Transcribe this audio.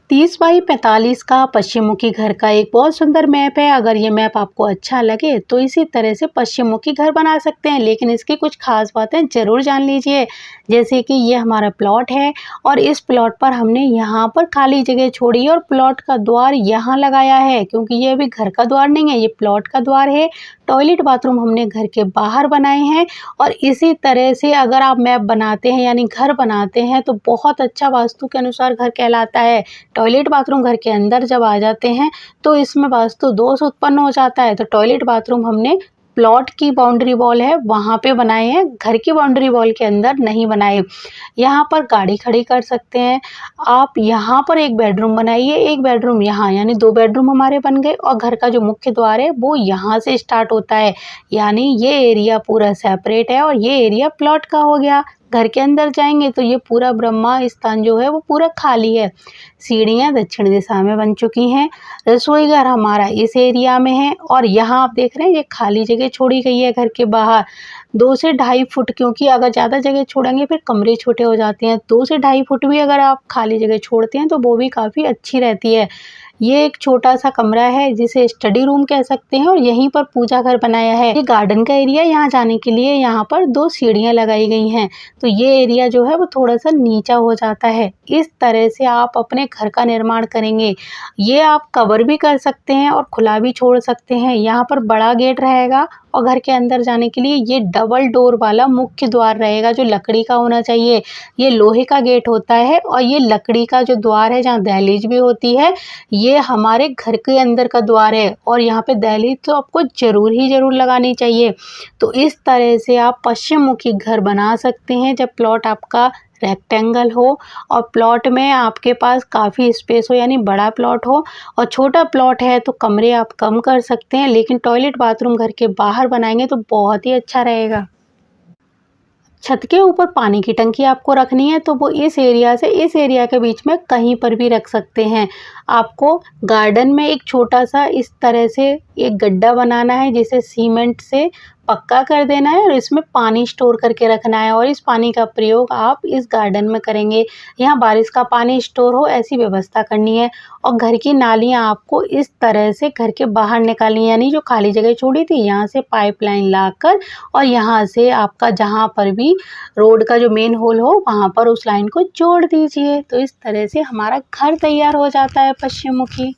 30 by 45 का पश्चिम मुखी घर का एक बहुत सुंदर मैप है। अगर ये मैप आपको अच्छा लगे तो इसी तरह से पश्चिम मुखी घर बना सकते हैं, लेकिन इसकी कुछ खास बातें ज़रूर जान लीजिए। जैसे कि ये हमारा प्लॉट है और इस प्लॉट पर हमने यहाँ पर खाली जगह छोड़ी है और प्लॉट का द्वार यहाँ लगाया है, क्योंकि ये अभी घर का द्वार नहीं है, ये प्लॉट का द्वार है। टॉयलेट बाथरूम हमने घर के बाहर बनाए हैं और इसी तरह से अगर आप मैप बनाते हैं यानी घर बनाते हैं तो बहुत अच्छा वास्तु के अनुसार घर कहलाता है। टॉयलेट बाथरूम घर के अंदर जब आ जाते हैं तो इसमें वास्तु दोष उत्पन्न हो जाता है। तो टॉयलेट बाथरूम हमने प्लॉट की बाउंड्री वॉल है वहाँ पे बनाए हैं, घर की बाउंड्री वॉल के अंदर नहीं बनाए। यहाँ पर गाड़ी खड़ी कर सकते हैं आप। यहाँ पर एक बेडरूम बनाइए, एक बेडरूम यहाँ, यानी 2 बेडरूम हमारे बन गए और घर का जो मुख्य द्वार है वो यहाँ से स्टार्ट होता है, यानी ये एरिया पूरा सेपरेट है और ये एरिया प्लॉट का हो गया। घर के अंदर जाएंगे तो ये पूरा ब्रह्मा स्थान जो है वो पूरा खाली है। सीढ़ियाँ दक्षिण दिशा में बन चुकी हैं। रसोई घर हमारा इस एरिया में है और यहाँ आप देख रहे हैं ये खाली जगह छोड़ी गई है घर के बाहर 2 से 2.5 फुट, क्योंकि अगर ज़्यादा जगह छोड़ेंगे फिर कमरे छोटे हो जाते हैं। 2 से 2.5 फुट भी अगर आप खाली जगह छोड़ते हैं तो वो भी काफ़ी अच्छी रहती है। ये एक छोटा सा कमरा है जिसे स्टडी रूम कह सकते हैं और यहीं पर पूजा घर बनाया है। ये गार्डन का एरिया, यहाँ जाने के लिए यहाँ पर 2 सीढ़ियाँ लगाई गई हैं। तो ये एरिया जो है वो थोड़ा सा नीचा हो जाता है। इस तरह से आप अपने घर का निर्माण करेंगे। ये आप कवर भी कर सकते हैं और खुला भी छोड़ सकते हैं। यहाँ पर बड़ा गेट रहेगा और घर के अंदर जाने के लिए ये डबल डोर वाला मुख्य द्वार रहेगा जो लकड़ी का होना चाहिए। ये लोहे का गेट होता है और ये लकड़ी का जो द्वार है जहाँ दहलीज भी होती है, ये हमारे घर के अंदर का द्वार है और यहाँ पे दहलीज तो आपको ज़रूर लगानी चाहिए। तो इस तरह से आप पश्चिम मुखी घर बना सकते हैं जब प्लॉट आपका रेक्टेंगल हो और प्लॉट में आपके पास काफ़ी स्पेस हो, यानी बड़ा प्लॉट हो। और छोटा प्लॉट है तो कमरे आप कम कर सकते हैं, लेकिन टॉयलेट बाथरूम घर के बाहर बनाएंगे तो बहुत ही अच्छा रहेगा। छत के ऊपर पानी की टंकी आपको रखनी है तो वो इस एरिया से इस एरिया के बीच में कहीं पर भी रख सकते हैं। आपको गार्डन में एक छोटा सा इस तरह से एक गड्ढा बनाना है जिसे सीमेंट से पक्का कर देना है और इसमें पानी स्टोर करके रखना है और इस पानी का प्रयोग आप इस गार्डन में करेंगे। यहाँ बारिश का पानी स्टोर हो ऐसी व्यवस्था करनी है और घर की नालियाँ आपको इस तरह से घर के बाहर निकालनी है, यानी जो खाली जगह छोड़ी थी यहाँ से पाइपलाइन लाकर और यहाँ से आपका जहाँ पर भी रोड का जो मेन होल हो वहाँ पर उस लाइन को जोड़ दीजिए। तो इस तरह से हमारा घर तैयार हो जाता है पश्चिम मुखी।